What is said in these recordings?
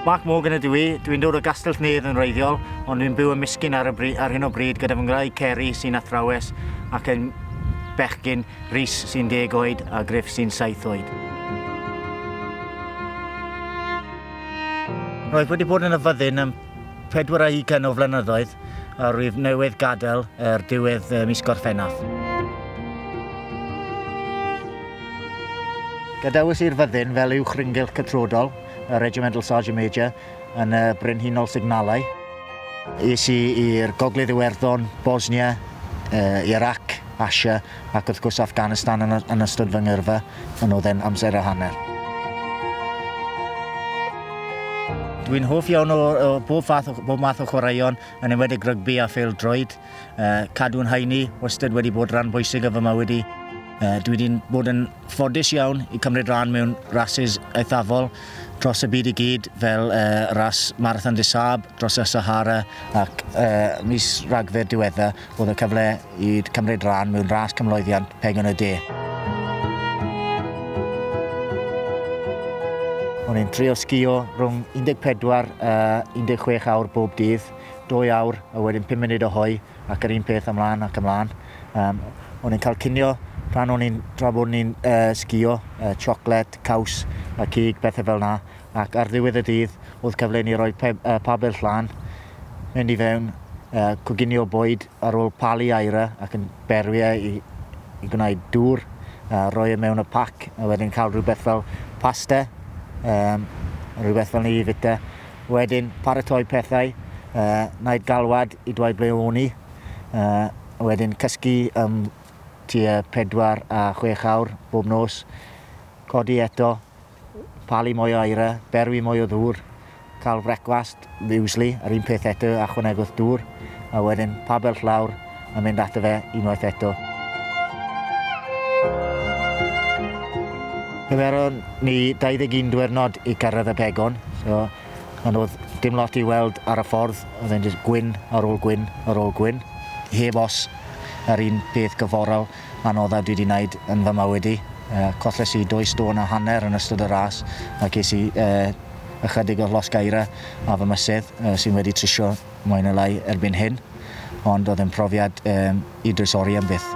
Mark Morgan ydw i, dwi'n dod o Gastell Nedd yn wreiddiol, ond dwi'n byw yn misgyn ar hyn o bryd gyda fy ngwraig Ceri sy'n athrawes ac yn bechgyn Rhys sy'n 10 oed a Griff sy'n 7 oed. Roedd wedi bod yn y fyddin am 40 o flynyddoedd a rwyf newydd gadael diwedd mis Gorffennaf. Gadewis i'r fyddin fel uwch ringylch cytrodol, y Regimental Sergeant Major yn Brenhinol Signalau. Es i i'r Gogledd Iwerddon, Bosnia, Iraq, Asia ac wrth gwrs Afghanistan yn ystod fy ngyrfa yn oedd e'n amser a hanner. Dwi'n hoff iawn o bob math o chwaraeon yn enwedig rygbi a phêl-droed. Cadw'n haeni wastad wedi bod rhan bwysig o fy mywyd i. Dwi wedi bod yn ffodus iawn i cymryd rhan mewn rases eithafol dros y byd i gyd fel ras Marathon des Sables dros y Sahara ac mis Rhagfyr diweddar oedd y cyfle i cymryd rhan mewn ras cymloeddiant Pegon y De. O'n i'n trio sgïo rhwng 14 a 16 awr bob dydd, 2 awr a wedyn 5 munud o hoi ac yr un peth ymlaen ac ymlaen. O'n i'n cael cinio pan tra bod ni'n sgïo, siocled, caws a cig, bethau fel yna. Ac ar ddiwedd y dydd, oedd cyfle ni roi pabell lan, mynd i fewn, coginio bwyd ar ôl palu aira ac yn berwiau i gwneud dŵr, roi e mewn y pac a wedyn cael rhywbeth fel pasta, rhywbeth fel ni i fita. Wedyn paratoi pethau, wneud galwad i dweud ble o'n i, wedyn cysgu tua 4 a 6 awr bob nos, codi eto, palu mwy o aira, berwi mwy o ddŵr, cael brecwast, muesli, yr un peth eto a chwanegwch dŵr, a wedyn pabell lawr a mynd ato fe unwaith eto. Cymeron ni 21 diwrnod i cyrraedd y Pegon, ond oedd dim lot i weld ar y ffordd, oedd e'n just gwyn ar ôl gwyn ar ôl gwyn, heb os yr un peth gyfforol anoddaf dwi wedi wneud yn fy mywyd i. Colles i 2 stôn a hanner yn ystod y ras a ges i ychydig o losgaira a fy mysydd sy'n wedi trisio mwy neu lai erbyn hyn, ond oedd yn profiad i drysori am byth.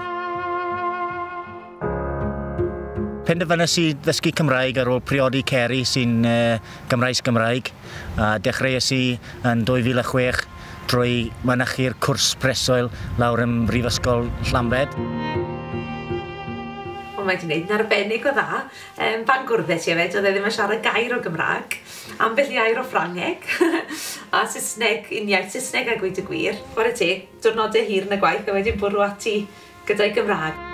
Penderfynais i ddysgu Cymraeg ar ôl priodi Ceri sy'n Gymraes-Gymraeg a dechreuais i yn 2006 drwy mynychu'r cwrs preswyl lawr yn Brifysgol Llambed. Mae wedi gwneud yn arbennig o dda. Pan gwrddais i hefyd, oedd e ddim yn siarad gair o Gymraeg, ambell i air o Ffrangeg, a Saesneg, uniaith Saesneg a gweud y gwir. Chwarae te, diwrnodau hir yn y gwaith a wedyn bwrw ati gyda'i Gymraeg.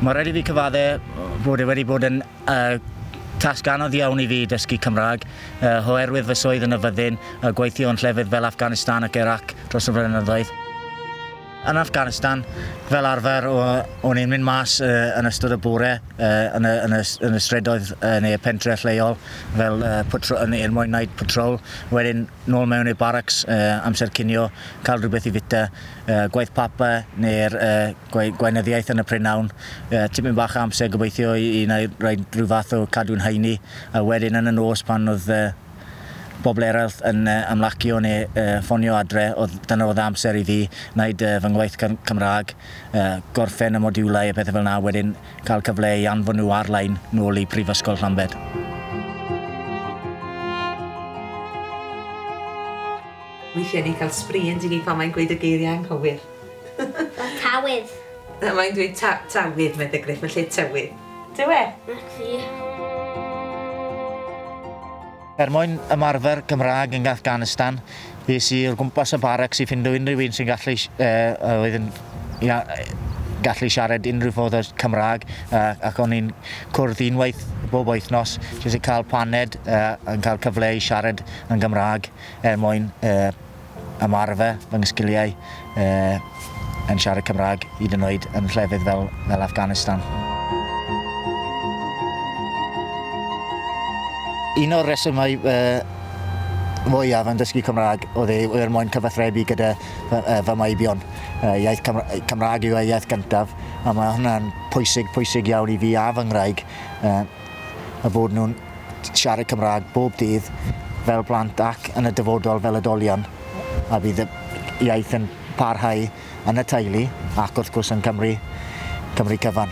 Mae rhaid i fi cyfaddau bod e wedi bod yn tasg anodd iawn i fi dysgu Cymraeg, oherwydd fy swydd yn y fyddin, gweithio yn llefydd fel Afghanistan ac Iraq dros y flynyddoedd. Yn Afghanistan, fel arfer, o'n i'n mynd mas yn ystod y bore yn y strydoedd neu y pentre lleol fel mwyn wneud patrol. Wedyn, nôl mewn i'r barracks amser cinio, cael rhywbeth i fita, gwaith papa neu'r gweinyddiaeth yn y prynawn. Tipyn bach amser gobeithio i wneud rhyw fath o cadw'n haeni. A wedyn yn y nos pan oedd bobl eraill yn ymlacio neu ffonio adre, dyna oedd amser i fi wneud fy ngwaith Cymraeg, gorffen y modiwlau a pethau fel yna, wedyn cael cyfle i anfon nhw ar-lein nôl i Brifysgol Llambed. Weithiau ni'n cael sbrin di ni pan mae'n gweud y geiriau anghywir. Tawydd. Mae'n dweud tawydd, medde Griff, yn lle tywydd. Dywe? Naci. Mwyn ymarfer Cymraeg yn Afghanistan, es i o'r gwmpas y barracks i ffindo unrhyw un sy'n gallu siarad unrhyw ffordd o Cymraeg ac o'n i'n cwrdd unwaith bob wythnos jyst i cael paned yn cael cyfle i siarad yn Gymraeg mwyn ymarfer fy ngysgiliau yn siarad Cymraeg hyd yn oed yn llefydd fel Afghanistan. Un o'r resymau mwyaf yn dysgu Cymraeg oedd e mwyn cyfathrebu gyda fy maibion. Iaith Cymraeg yw iaith gyntaf, a mae hwnna'n pwysig iawn i fi a fy ngwraig a bod nhw'n siarad Cymraeg bob dydd fel blant ac yn y dyfodol fel oedolion, a bydd y iaith yn parhau yn y teulu ac wrth gwrs yn Cymru cyfan.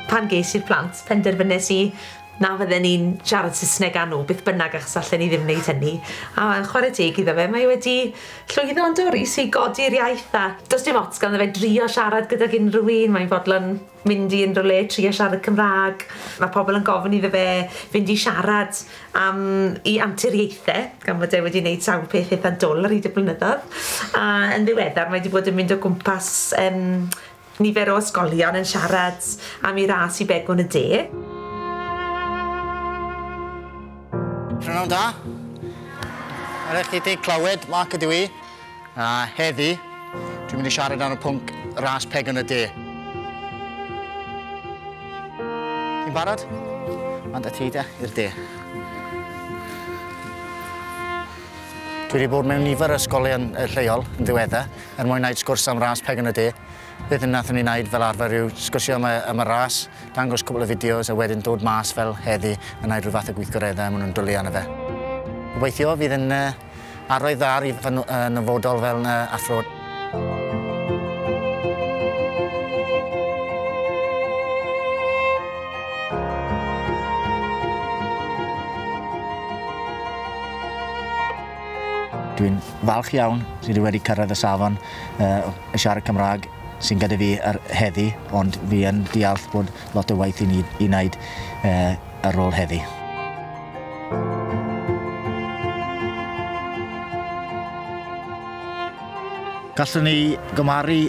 Pan ges i'r plant, penderfynnes i na fydden ni'n siarad Saesneg â nhw, beth bynnag achos allan ni ddim wneud hynny. A chwarae teg iddo fe, mae wedi llwyddo yn Doris i godi'r iaith a does dim ots ganddo fe drio siarad gydag unrhyw un. Mae'n fodlon mynd i unrhyw le trio siarad Cymraeg. Mae pobl yn gofyn iddo fe fynd i siarad i anturiaethau, gan fod e wedi gwneud sawl peth eitha dwl ar hyd y blynyddoedd. A yn ddiweddar, mae wedi bod yn mynd o gwmpas nifer o ysgolion yn siarad am ei ras i begwn y de. Rownd da. Ar eich chi clywed, Mark ydw i. A heddi, dwi'n mynd i siarad am y pwnc ras pegon y de. Ti'n barod? Ond y ti de, i'r de. Dwi wedi bod mewn nifer o ysgolion lleol yn ddiweddar er mwyn wneud sgwrs am ras pegon y de. Beth yn nathon ni wneud fel arfer yw sgwrsio am y ras, dangos cwbl o fideos a wedyn dod mas fel heddi yn gwneud rhyw fath o gweithgareddau maen nhw'n dwlu arno fe. Gobeithio fydd yn arwydd dda i nyfodol fel athro. Dwi'n falch iawn sydd wedi cyrraedd y safon y siarad Cymraeg sy'n gyda fi heddi, ond fi yn diolch bod lot o waith i wneud ar ôl heddi. Gallwn ni gymaru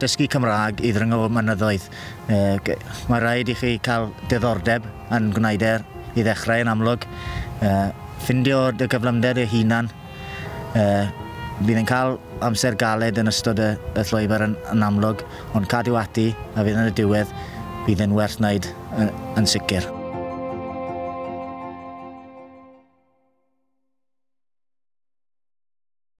dysgu Cymraeg i ddringo mynyddoedd. Mae rhaid i chi cael diddordeb yn gwneud i ddechrau yn amlwg. Ffindio dy gyflymder eu hunan. Bydd yn cael amser galed yn ystod y llwybr yn amlwg, ond cadw ati a fydd yn y diwedd bydd yn werth wneud yn sicr.